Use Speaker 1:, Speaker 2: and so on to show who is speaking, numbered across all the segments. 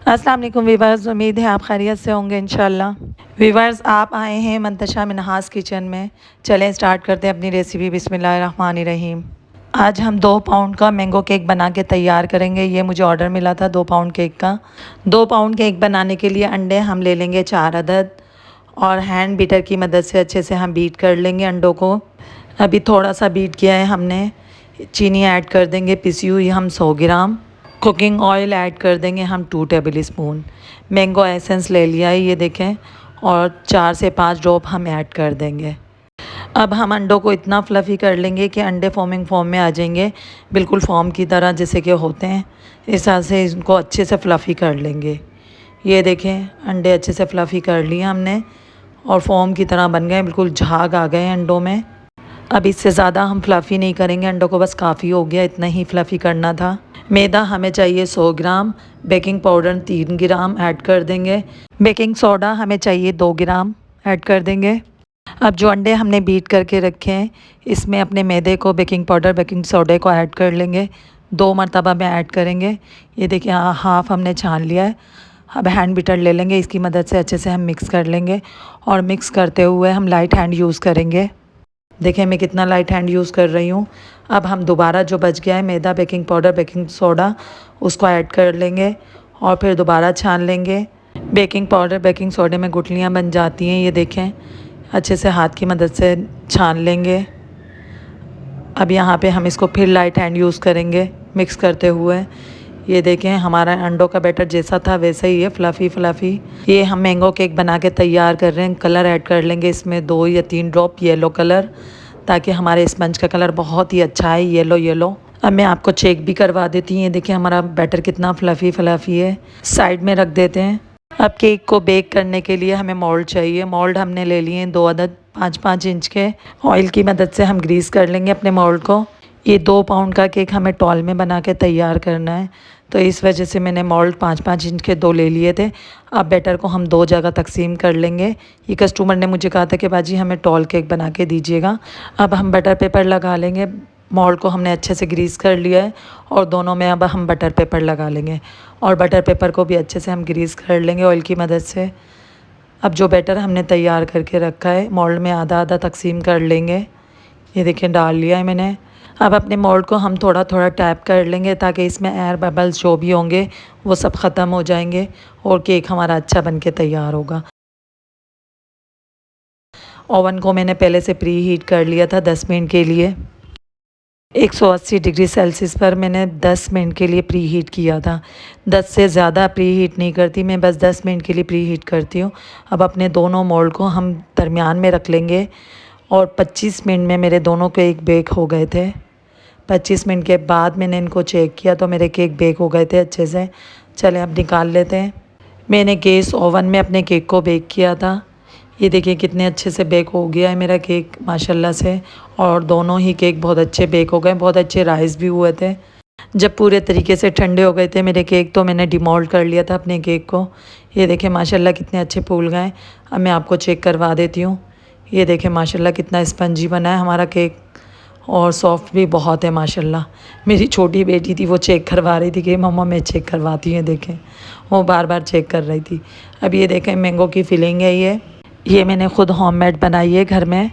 Speaker 1: अस्सलाम वालेकुम वीवर्स, उम्मीद है आप खैरियत से होंगे इंशाल्लाह। वीवर्स, आप आए हैं मंतशा मिन्हाज किचन में। चलें स्टार्ट करते हैं अपनी रेसिपी। बिस्मिल्लाहिर्रहमानिर्रहीम। आज हम 2 पाउंड का मैंगो केक बना के तैयार करेंगे। ये मुझे ऑर्डर मिला था 2 पाउंड केक का। 2 पाउंड केक बनाने के लिए अंडे हम ले लेंगे 4 अदद और हैंड बीटर की मदद से अच्छे से हम बीट कर लेंगे अंडों को। अभी थोड़ा सा बीट किया है हमने। चीनी ऐड कर देंगे पिसी हुई हम 100 ग्राम। कुकिंग ऑयल ऐड कर देंगे हम 2 टेबल स्पून। मैंगो एसेंस ले लिया है ये देखें, और 4 से 5 ड्रॉप हम ऐड कर देंगे। अब हम अंडों को इतना फ्लफ़ी कर लेंगे कि अंडे फॉर्मिंग फॉर्म में आ जाएंगे, बिल्कुल फॉर्म की तरह जैसे कि होते हैं। इस हिसाब से इनको अच्छे से फ्लफ़ी कर लेंगे। ये देखें, अंडे अच्छे से फ्लफ़ी कर लिए हमने और फॉर्म की तरह बन गए, बिल्कुल झाग आ गए अंडों में। अब इससे ज़्यादा हम फ्लफ़ी नहीं करेंगे अंडों को, बस काफ़ी हो गया, इतना ही फ्लफ़ी करना था। मैदा हमें चाहिए 100 ग्राम, बेकिंग पाउडर 3 ग्राम ऐड कर देंगे। बेकिंग सोडा हमें चाहिए 2 ग्राम ऐड कर देंगे। अब जो अंडे हमने बीट करके रखे हैं, इसमें अपने मैदे को, बेकिंग पाउडर, बेकिंग सोडे को ऐड कर लेंगे। 2 मरतबा में ऐड करेंगे। ये देखिए हाफ़ हमने छान लिया है। अब हैंड बीटर ले लेंगे, इसकी मदद से अच्छे से हम मिक्स कर लेंगे और मिक्स करते हुए हम लाइट हैंड यूज़ करेंगे। देखें मैं कितना लाइट हैंड यूज़ कर रही हूँ। अब हम दोबारा जो बच गया है मैदा, बेकिंग पाउडर, बेकिंग सोडा, उसको ऐड कर लेंगे और फिर दोबारा छान लेंगे। बेकिंग पाउडर, बेकिंग सोडे में गुठलियाँ बन जाती हैं, ये देखें। अच्छे से हाथ की मदद से छान लेंगे। अब यहाँ पे हम इसको फिर लाइट हैंड यूज़ करेंगे मिक्स करते हुए। ये देखें हमारा अंडों का बैटर जैसा था वैसा ही है, फ्लफ़ी फ्लफ़ी। ये हम मैंगो केक बना के तैयार कर रहे हैं। कलर ऐड कर लेंगे इसमें 2 या 3 ड्रॉप येलो कलर, ताकि हमारे स्पंज का कलर बहुत ही अच्छा है, येलो येलो। अब मैं आपको चेक भी करवा देती हूँ। ये देखिए हमारा बैटर कितना फ्लफ़ी फ्लफ़ी है। साइड में रख देते हैं। अब केक को बेक करने के लिए हमें मोल्ड चाहिए। मोल्ड हमने ले लिए हैं 2 अदद 5-5 इंच के। ऑयल की मदद से हम ग्रीस कर लेंगे अपने मोल्ड को। ये 2 पाउंड का केक हमें टॉल में बना के तैयार करना है, तो इस वजह से मैंने मोल्ड 5-5 इंच के 2 ले लिए थे। अब बैटर को हम 2 जगह तकसीम कर लेंगे। ये कस्टमर ने मुझे कहा था कि बाजी हमें टॉल केक बना के दीजिएगा। अब हम बटर पेपर लगा लेंगे। मोल्ड को हमने अच्छे से ग्रीस कर लिया है और दोनों में अब हम बटर पेपर लगा लेंगे और बटर पेपर को भी अच्छे से हम ग्रीस कर लेंगे ऑयल की मदद से। अब जो बैटर हमने तैयार करके रखा है मोल्ड में आधा आधा तकसीम कर लेंगे। ये देखिए डाल लिया है मैंने। अब अपने मोल्ड को हम थोड़ा थोड़ा टैप कर लेंगे ताकि इसमें एयर बबल्स जो भी होंगे वो सब ख़त्म हो जाएंगे और केक हमारा अच्छा बन के तैयार होगा। ओवन को मैंने पहले से प्री हीट कर लिया था 10 मिनट के लिए। 180 डिग्री सेल्सियस पर मैंने 10 मिनट के लिए प्री हीट किया था। 10 से ज़्यादा प्री हीट नहीं करती मैं, बस 10 मिनट के लिए प्री हीट करती हूँ। अब अपने दोनों मोल्ड को हम दरमियान में रख लेंगे और 25 मिनट में मेरे दोनों केक बेक हो गए थे। 25 मिनट के बाद मैंने इनको चेक किया तो मेरे केक बेक हो गए थे अच्छे से। चलें अब निकाल लेते हैं। मैंने गैस ओवन में अपने केक को बेक किया था। ये देखिए कितने अच्छे से बेक हो गया है मेरा केक माशाल्लाह से, और दोनों ही केक बहुत अच्छे बेक हो गए, बहुत अच्छे राइस भी हुए थे। जब पूरे तरीके से ठंडे हो गए थे मेरे केक तो मैंने डिमोल्ड कर लिया था अपने केक को। ये देखिए माशाल्लाह कितने अच्छे फूल गए। अब मैं आपको चेक करवा देती हूँ। ये देखिए माशाल्लाह कितना स्पंजी बना है हमारा केक और सॉफ्ट भी बहुत है माशाल्लाह। मेरी छोटी बेटी थी वो चेक करवा रही थी कि मम्मा मैं चेक करवाती हूँ, देखें वो बार बार चेक कर रही थी। अब ये देखें मैंगो की फिलिंग है ये मैंने ख़ुद होममेड बनाई है घर में।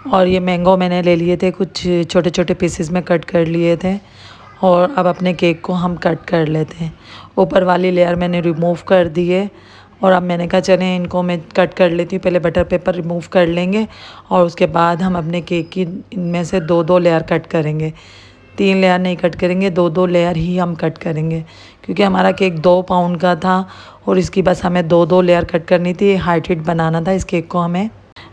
Speaker 1: और ये मैंगो मैंने ले लिए थे, कुछ छोटे छोटे पीसेस में कट कर लिए थे और अब अपने केक को हम कट कर लेते हैं। ऊपर वाली लेयर मैंने रिमूव कर दी है और अब मैंने कहा चलें इनको मैं कट कर लेती हूँ। पहले बटर पेपर रिमूव कर लेंगे और उसके बाद हम अपने केक की इनमें से 2-2 लेयर कट करेंगे। 3 लेयर नहीं कट करेंगे, 2-2 लेयर ही हम कट करेंगे, क्योंकि हमारा केक 2 पाउंड का था और इसकी बस हमें 2-2 लेयर कट करनी थी। हाइट बनाना था इस केक को हमें।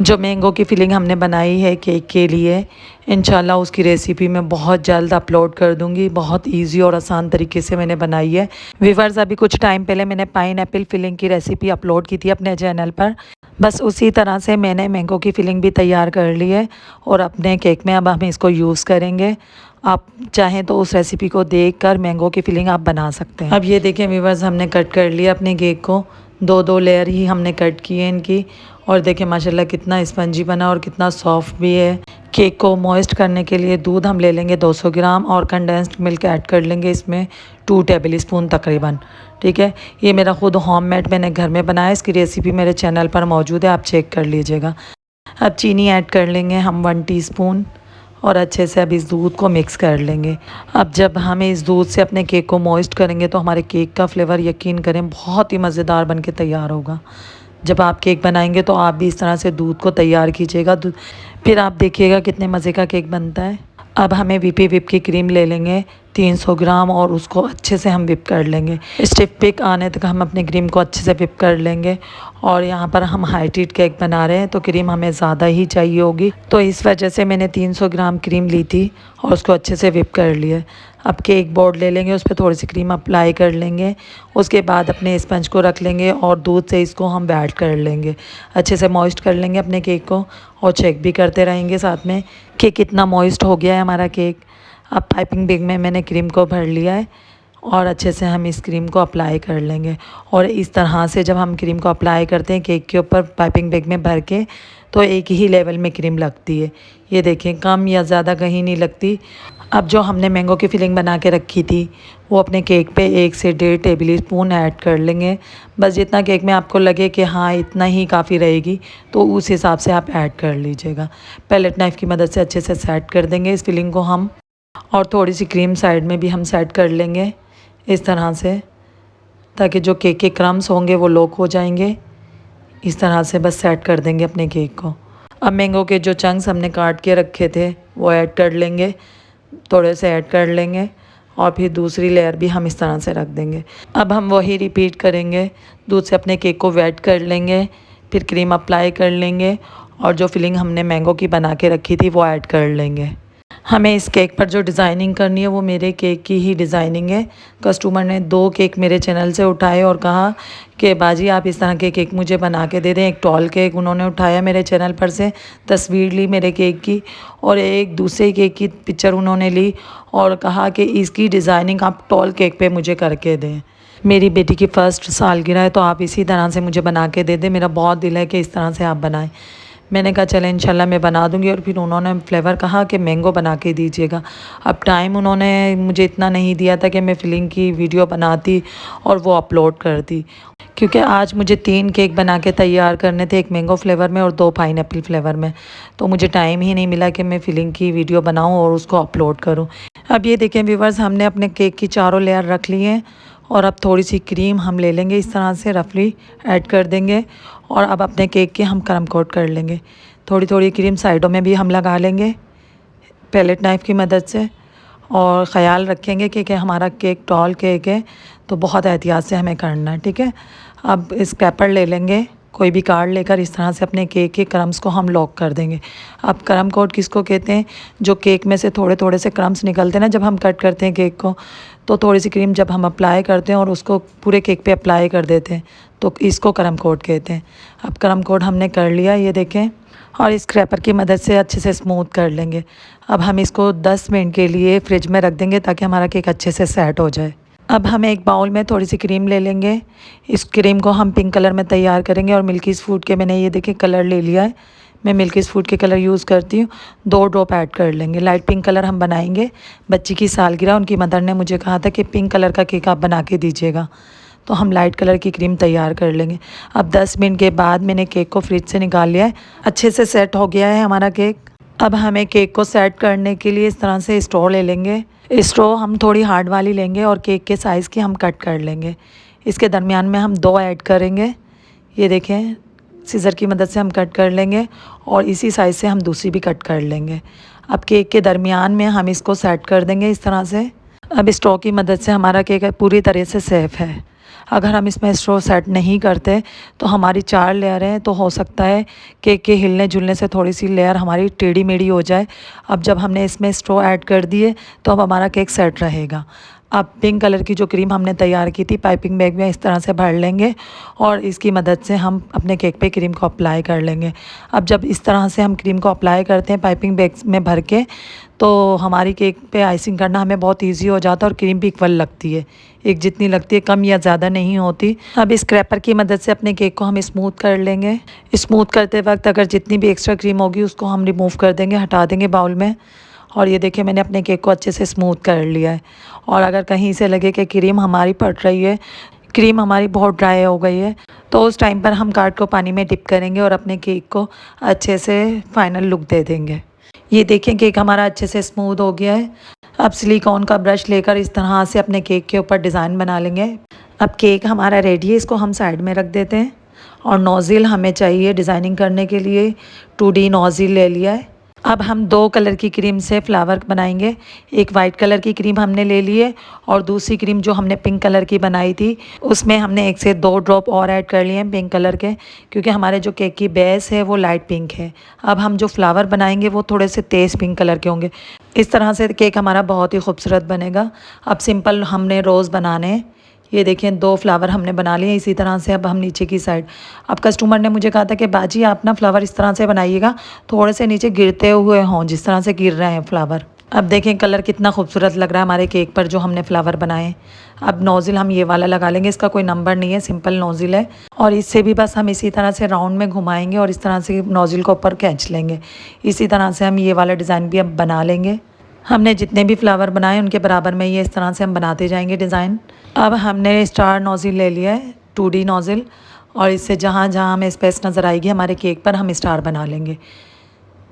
Speaker 1: जो मैंगो की फिलिंग हमने बनाई है केक के लिए, इंशाल्लाह उसकी रेसिपी मैं बहुत जल्द अपलोड कर दूंगी। बहुत इजी और आसान तरीके से मैंने बनाई है। व्यूअर्स, अभी कुछ टाइम पहले मैंने पाइनएप्पल फिलिंग की रेसिपी अपलोड की थी अपने चैनल पर। बस उसी तरह से मैंने मैंगो की फिलिंग भी तैयार कर ली है और अपने केक में अब हम इसको यूज़ करेंगे। आप चाहें तो उस रेसिपी को देखकर मैंगो की फिलिंग आप बना सकते हैं। अब ये देखें व्यूअर्स, हमने कट कर लिया अपने केक को। 2-2 लेयर ही हमने कट की है इनकी और देखें माशाल्लाह कितना स्पंजी बना और कितना सॉफ्ट भी है। केक को मॉइस्ट करने के लिए दूध हम ले लेंगे 200 ग्राम और कंडेंस्ड मिल्क ऐड कर लेंगे इसमें 2 टेबल स्पून तकरीबन। ठीक है। ये मेरा ख़ुद होममेड मैंने घर में बनाया, इसकी रेसिपी मेरे चैनल पर मौजूद है, आप चेक कर लीजिएगा। अब चीनी ऐड कर लेंगे हम 1 टीस्पून और अच्छे से अब इस दूध को मिक्स कर लेंगे। अब जब हम इस दूध से अपने केक को मॉइस्ट करेंगे तो हमारे केक का फ्लेवर यकीन करें बहुत ही मज़ेदार बन के तैयार होगा। जब आप केक बनाएंगे तो आप भी इस तरह से दूध को तैयार कीजिएगा, फिर आप देखिएगा कितने मज़े का केक बनता है। अब हमें विपी विप की क्रीम ले लेंगे 300 ग्राम और उसको अच्छे से हम विप कर लेंगे। स्टिफ पिक आने तक हम अपने क्रीम को अच्छे से विप कर लेंगे। और यहाँ पर हम हाइट हीट केक बना रहे हैं तो क्रीम हमें ज़्यादा ही चाहिए होगी, तो इस वजह से मैंने 300 ग्राम क्रीम ली थी और उसको अच्छे से विप कर लिया। अब केक बोर्ड ले लेंगे, उस पर थोड़ी सी क्रीम अप्लाई कर लेंगे। उसके बाद अपने स्पंज को रख लेंगे और दूध से इसको हम बैट कर लेंगे, अच्छे से मॉइस्ट कर लेंगे अपने केक को और चेक भी करते रहेंगे साथ में कि कितना मॉइस्ट हो गया है हमारा केक। अब पाइपिंग बैग में मैंने क्रीम को भर लिया है और अच्छे से हम इस क्रीम को अप्लाई कर लेंगे। और इस तरह से जब हम क्रीम को अप्लाई करते हैं केक के ऊपर पाइपिंग बैग में भर के, तो एक ही लेवल में क्रीम लगती है। ये देखें, कम या ज़्यादा कहीं नहीं लगती। अब जो हमने मैंगो की फिलिंग बना के रखी थी वो अपने केक पे 1 से 1.5 टेबल स्पून ऐड कर लेंगे। बस जितना केक में आपको लगे कि हाँ इतना ही काफ़ी रहेगी तो उस हिसाब से आप ऐड कर लीजिएगा। पैलेट नाइफ़ की मदद से अच्छे से सेट कर देंगे इस फिलिंग को हम, और थोड़ी सी क्रीम साइड में भी हम सेट कर लेंगे इस तरह से, ताकि जो केक के क्रम्स होंगे वो लॉक हो जाएंगे। इस तरह से बस सेट कर देंगे अपने केक को। अब मैंगो के जो चंक्स हमने काट के रखे थे वो ऐड कर लेंगे, थोड़े से ऐड कर लेंगे और फिर दूसरी लेयर भी हम इस तरह से रख देंगे। अब हम वही रिपीट करेंगे, दूध से अपने केक को वेट कर लेंगे, फिर क्रीम अप्लाई कर लेंगे और जो फिलिंग हमने मैंगो की बना के रखी थी वो ऐड कर लेंगे। हमें इस केक पर जो डिज़ाइनिंग करनी है वो मेरे केक की ही डिज़ाइनिंग है। कस्टमर ने 2 केक मेरे चैनल से उठाए और कहा कि बाजी आप इस तरह के केक मुझे बना के दे दें। एक टॉल केक उन्होंने उठाया मेरे चैनल पर से, तस्वीर ली मेरे केक की और एक दूसरे केक की पिक्चर उन्होंने ली और कहा कि इसकी डिज़ाइनिंग आप टॉल केक पे मुझे करके दें। मेरी बेटी की फ़र्स्ट सालगिरह है तो आप इसी तरह से मुझे बना के दे दें, मेरा बहुत दिल है कि इस तरह से आप बनाएं। मैंने कहा चले इंशाल्लाह मैं बना दूंगी। और फिर उन्होंने फ्लेवर कहा कि मैंगो बना के दीजिएगा। अब टाइम उन्होंने मुझे इतना नहीं दिया था कि मैं फिलिंग की वीडियो बनाती और वो अपलोड करती, क्योंकि आज मुझे 3 केक बना के तैयार करने थे, एक मैंगो फ्लेवर में और 2 पाइनएप्पल फ्लेवर में, तो मुझे टाइम ही नहीं मिला कि मैं फिलिंग की वीडियो बनाऊँ और उसको अपलोड करूँ। अब ये देखें व्यूवर्स, हमने अपने केक की चारों लेयर रख ली हैं और अब थोड़ी सी क्रीम हम ले लेंगे, इस तरह से रफली ऐड कर देंगे और अब अपने केक के हम क्रम कोट कर लेंगे। थोड़ी थोड़ी क्रीम साइडों में भी हम लगा लेंगे पैलेट नाइफ़ की मदद से। और ख़याल रखेंगे कि हमारा केक टॉल केक है तो बहुत एहतियात से हमें करना है, ठीक है। अब स्क्रैपर ले लेंगे, कोई भी कार्ड लेकर इस तरह से अपने केक के क्रम्स को हम लॉक कर देंगे। अब क्रम कोट किसको कहते हैं? जो केक में से थोड़े थोड़े से क्रम्स निकलते हैं ना जब हम कट करते हैं केक को, तो थोड़ी सी क्रीम जब हम अप्लाई करते हैं और उसको पूरे केक पे अप्लाई कर देते हैं तो इसको क्रम कोट कहते हैं। अब क्रम कोट हमने कर लिया, ये देखें, और इस स्क्रैपर की मदद से अच्छे से स्मूथ कर लेंगे। अब हम इसको 10 मिनट के लिए फ्रिज में रख देंगे ताकि हमारा केक अच्छे से सेट हो जाए। अब हम एक बाउल में थोड़ी सी क्रीम ले लेंगे, इस क्रीम को हम पिंक कलर में तैयार करेंगे और मिल्कीज़ फूड के मैंने ये देखिए कलर ले लिया है, मैं मिल्कीज़ फूड के कलर यूज़ करती हूँ। 2 ड्रॉप ऐड कर लेंगे, लाइट पिंक कलर हम बनाएंगे। बच्ची की सालगिरह, उनकी मदर ने मुझे कहा था कि पिंक कलर का केक आप बना के दीजिएगा, तो हम लाइट कलर की क्रीम तैयार कर लेंगे। अब 10 मिनट के बाद मैंने केक को फ्रिज से निकाल लिया है, अच्छे से सेट हो गया है हमारा केक। अब हमें केक को सेट करने के लिए इस तरह से स्ट्रॉ ले लेंगे। स्ट्रॉ हम थोड़ी हार्ड वाली लेंगे और केक के साइज़ की हम कट कर लेंगे। इसके दरमियान में हम 2 ऐड करेंगे, ये देखें, सीज़र की मदद से हम कट कर लेंगे और इसी साइज़ से हम दूसरी भी कट कर लेंगे। अब केक के दरमियान में हम इसको सेट कर देंगे इस तरह से। अब स्ट्रॉ की मदद से हमारा केक पूरी तरह से सेफ़ है। अगर हम इसमें स्ट्रॉ सेट नहीं करते तो हमारी 4 लेयर हैं, तो हो सकता है केक के हिलने जुलने से थोड़ी सी लेयर हमारी टेढ़ी मेढ़ी हो जाए। अब जब हमने इसमें स्ट्रॉ ऐड कर दिए तो अब हमारा केक सेट रहेगा। अब पिंक कलर की जो क्रीम हमने तैयार की थी पाइपिंग बैग में इस तरह से भर लेंगे और इसकी मदद से हम अपने केक पे क्रीम को अप्लाई कर लेंगे। अब जब इस तरह से हम क्रीम को अप्लाई करते हैं पाइपिंग बैग में भर के, तो हमारी केक पे आइसिंग करना हमें बहुत इजी हो जाता है और क्रीम भी इक्वल लगती है, एक जितनी लगती है, कम या ज़्यादा नहीं होती। अब इस स्क्रैपर की मदद से अपने केक को हम स्मूथ कर लेंगे। स्मूथ करते वक्त अगर जितनी भी एक्स्ट्रा क्रीम होगी उसको हम रिमूव कर देंगे, हटा देंगे बाउल में। और ये देखिए मैंने अपने केक को अच्छे से स्मूथ कर लिया है। और अगर कहीं से लगे कि क्रीम हमारी पड़ रही है, क्रीम हमारी बहुत ड्राई हो गई है, तो उस टाइम पर हम कार्ड को पानी में डिप करेंगे और अपने केक को अच्छे से फाइनल लुक दे देंगे। ये देखें केक हमारा अच्छे से स्मूथ हो गया है। अब सिलिकॉन का ब्रश लेकर इस तरह से अपने केक के ऊपर डिज़ाइन बना लेंगे। अब केक हमारा रेडी है, इसको हम साइड में रख देते हैं। और नोज़िल हमें चाहिए डिज़ाइनिंग करने के लिए 2D नोज़िल ले लिया है। अब हम 2 कलर की क्रीम से फ्लावर बनाएंगे। एक वाइट कलर की क्रीम हमने ले ली है और दूसरी क्रीम जो हमने पिंक कलर की बनाई थी उसमें हमने 1 से 2 ड्रॉप और ऐड कर लिए हैं पिंक कलर के, क्योंकि हमारे जो केक की बेस है वो लाइट पिंक है। अब हम जो फ्लावर बनाएंगे वो थोड़े से तेज़ पिंक कलर के होंगे। इस तरह से केक हमारा बहुत ही खूबसूरत बनेगा। अब सिंपल हमने रोज़ बनाने हैं। ये देखें 2 फ्लावर हमने बना लिए। इसी तरह से अब हम नीचे की साइड, अब कस्टमर ने मुझे कहा था कि बाजी आप ना फ्लावर इस तरह से बनाइएगा थोड़े से नीचे गिरते हुए हों, जिस तरह से गिर रहे हैं फ्लावर। अब देखें कलर कितना खूबसूरत लग रहा है हमारे केक पर जो हमने फ्लावर बनाए। अब नोज़िल हम ये वाला लगा लेंगे, इसका कोई नंबर नहीं है, सिंपल नोज़िल है। और इससे भी बस हम इसी तरह से राउंड में घुमाएंगे और इस तरह से नोज़िल को ऊपर खींच लेंगे। इसी तरह से हम ये वाला डिज़ाइन भी अब बना लेंगे। हमने जितने भी फ्लावर बनाए उनके बराबर में ये इस तरह से हम बनाते जाएंगे डिज़ाइन। अब हमने स्टार नोज़िल ले लिया है, 2D नोज़िल, और इससे जहाँ जहाँ हमें स्पेस नज़र आएगी हमारे केक पर हम स्टार बना लेंगे।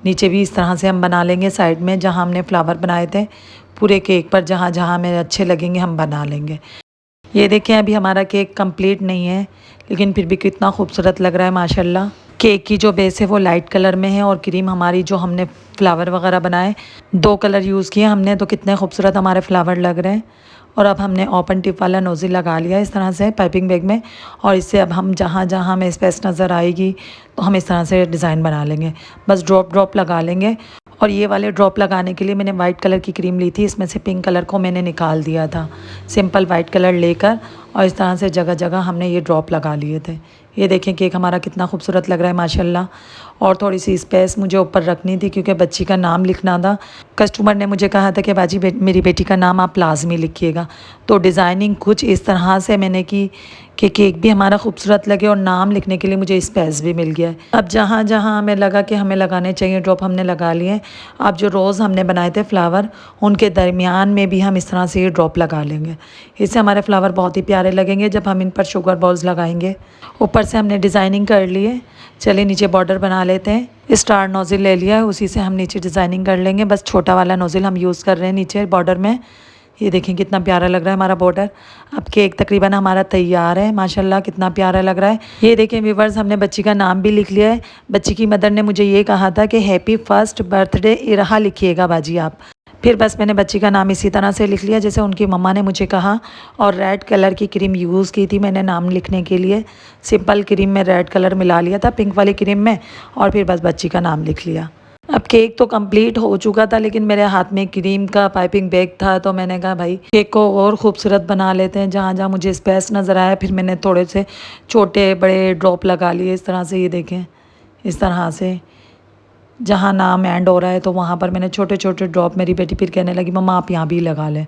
Speaker 1: नीचे भी इस तरह से हम बना लेंगे, साइड में जहाँ हमने फ्लावर बनाए थे पूरे केक पर जहाँ जहाँ हमें अच्छे लगेंगे हम बना लेंगे। ये देखें अभी हमारा केक कंप्लीट नहीं है लेकिन फिर भी कितना खूबसूरत लग रहा है माशाल्लाह। केक की जो बेस है वो लाइट कलर में है और क्रीम हमारी जो हमने फ्लावर वगैरह बनाए 2 कलर यूज़ किए हमने, तो कितने खूबसूरत हमारे फ्लावर लग रहे हैं। और अब हमने ओपन टिप वाला नोज़िल लगा लिया इस तरह से पाइपिंग बैग में, और इससे अब हम जहाँ जहाँ हमें स्पेस नज़र आएगी तो हम इस तरह से डिज़ाइन बना लेंगे। बस ड्रॉप लगा लेंगे। और ये वाले ड्रॉप लगाने के लिए मैंने वाइट कलर की क्रीम ली थी, इसमें से पिंक कलर को मैंने निकाल दिया था। सिंपल वाइट कलर लेकर और इस तरह से जगह जगह हमने ये ड्रॉप लगा लिए थे। ये देखें केक हमारा कितना खूबसूरत लग रहा है माशाल्लाह। और थोड़ी सी स्पेस मुझे ऊपर रखनी थी क्योंकि बच्ची का नाम लिखना था। कस्टमर ने मुझे कहा था कि बाजी मेरी बेटी का नाम आप लाजमी लिखिएगा, तो डिज़ाइनिंग कुछ इस तरह से मैंने की कि केक भी हमारा खूबसूरत लगे और नाम लिखने के लिए मुझे स्पेस भी मिल गया है। अब जहाँ जहाँ हमें लगा कि हमें लगाने चाहिए ड्रॉप हमने लगा लिए। अब जो रोज़ हमने बनाए थे फ्लावर उनके दरमियान में भी हम इस तरह से ये ड्रॉप लगा लेंगे। इससे हमारे फ्लावर बहुत ही प्यारे लगेंगे जब हम इन पर शुगर बॉल्स लगाएंगे। ऊपर से हमने डिज़ाइनिंग कर ली है। चलिए नीचे बॉर्डर बना लेते हैं। स्टार नोज़िल ले लिया है, उसी से हम नीचे डिज़ाइनिंग कर लेंगे। बस छोटा वाला नोज़िल हम यूज़ कर रहे हैं नीचे बॉर्डर में। ये देखें कितना प्यारा लग रहा है हमारा बॉर्डर। अब केक तकरीबन हमारा तैयार है माशाल्लाह, कितना प्यारा लग रहा है। ये देखें व्यूअर्स हमने बच्ची का नाम भी लिख लिया है। बच्ची की मदर ने मुझे ये कहा था कि हैप्पी फर्स्ट बर्थडे इरहा लिखिएगा बाजी आप। फिर बस मैंने बच्ची का नाम इसी तरह से लिख लिया जैसे उनकी मम्मा ने मुझे कहा। और रेड कलर की क्रीम यूज़ की थी मैंने नाम लिखने के लिए। सिंपल क्रीम में रेड कलर मिला लिया था पिंक वाली क्रीम में, और फिर बस बच्ची का नाम लिख लिया। अब केक तो कंप्लीट हो चुका था लेकिन मेरे हाथ में क्रीम का पाइपिंग बैग था, तो मैंने कहा भाई केक को और ख़ूबसूरत बना लेते हैं। जहाँ जहाँ मुझे स्पेस नज़र आया फिर मैंने थोड़े से छोटे बड़े ड्रॉप लगा लिए इस तरह से। ये देखें इस तरह से जहाँ नाम एंड हो रहा है तो वहाँ पर मैंने छोटे छोटे ड्रॉप। मेरी बेटी फिर कहने लगी मम्मा आप यहाँ भी लगा लें,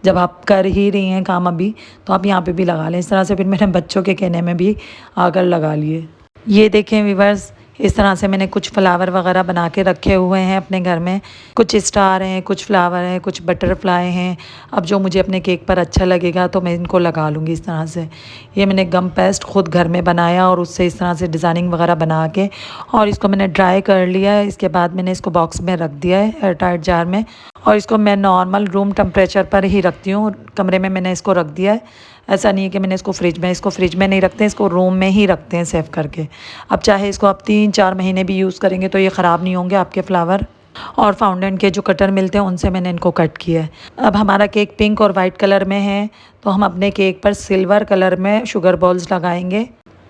Speaker 1: जब आप कर ही रही हैं काम अभी तो आप यहाँ पे भी लगा लें। इस तरह से फिर मैंने बच्चों के कहने में भी आकर लगा लिए। ये देखें व्यूअर्स इस तरह से मैंने कुछ फ्लावर वगैरह बना के रखे हुए हैं अपने घर में। कुछ स्टार हैं, कुछ फ्लावर हैं, कुछ बटरफ्लाई हैं। अब जो मुझे अपने केक पर अच्छा लगेगा तो मैं इनको लगा लूँगी इस तरह से। ये मैंने गम पेस्ट ख़ुद घर में बनाया और उससे इस तरह से डिज़ाइनिंग वगैरह बना के और इसको मैंने ड्राई कर लिया है। इसके बाद मैंने इसको बॉक्स में रख दिया है एयर टाइट जार में, और इसको मैं नॉर्मल रूम टेम्परेचर पर ही रखती हूँ। कमरे में मैंने इसको रख दिया है। ऐसा नहीं है कि मैंने इसको फ्रिज में नहीं रखते हैं, इसको रूम में ही रखते हैं सेव करके। अब चाहे इसको आप 3-4 महीने भी यूज़ करेंगे तो ये ख़राब नहीं होंगे आपके फ्लावर। और फाउंटेन के जो कटर मिलते हैं उनसे मैंने इनको कट किया है। अब हमारा केक पिंक और वाइट कलर में है तो हम अपने केक पर सिल्वर कलर में शुगर बॉल्स लगाएंगे।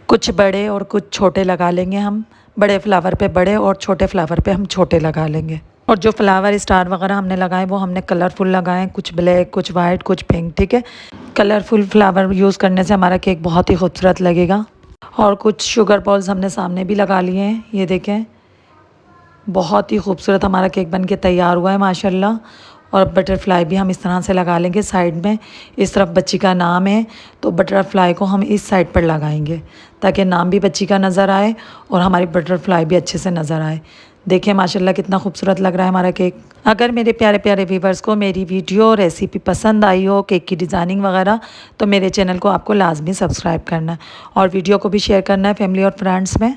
Speaker 1: कुछ बड़े और कुछ छोटे लगा लेंगे हम। बड़े फ्लावर पे बड़े और छोटे फ्लावर पे हम छोटे लगा लेंगे। और जो फ्लावर स्टार वगैरह हमने लगाए वो हमने कलरफुल लगाए, कुछ ब्लैक, कुछ वाइट, कुछ पिंक। ठीक है, कलरफुल फ्लावर यूज़ करने से हमारा केक बहुत ही खूबसूरत लगेगा। और कुछ शुगर बॉल्स हमने सामने भी लगा लिए हैं। ये देखें बहुत ही खूबसूरत हमारा केक बन के तैयार हुआ है माशाल्लाह। और बटरफ्लाई भी हम इस तरह से लगा लेंगे साइड में। इस तरफ बच्ची का नाम है तो बटरफ्लाई को हम इस साइड पर लगाएंगे ताकि नाम भी बच्ची का नज़र आए और हमारी बटरफ्लाई भी अच्छे से नज़र आए। देखिए माशाल्लाह कितना खूबसूरत लग रहा है हमारा केक। अगर मेरे प्यारे प्यारे व्यूवर्स को मेरी वीडियो रेसिपी पसंद आई हो, केक की डिज़ाइनिंग वगैरह, तो मेरे चैनल को आपको लाजमी सब्सक्राइब करना है और वीडियो को भी शेयर करना है फैमिली और फ्रेंड्स में।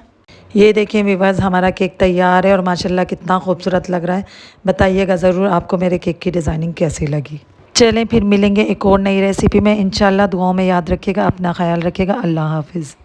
Speaker 1: ये देखें व्यूवर्स, हमारा केक तैयार है और माशाल्लाह कितना खूबसूरत लग रहा है। बताइएगा ज़रूर आपको मेरे केक की डिज़ाइनिंग कैसी लगी। चलें फिर मिलेंगे एक और नई रेसिपी में इंशाल्लाह। दुआओं में याद रखिएगा, अपना ख्याल रखिएगा। अल्लाह हाफिज़।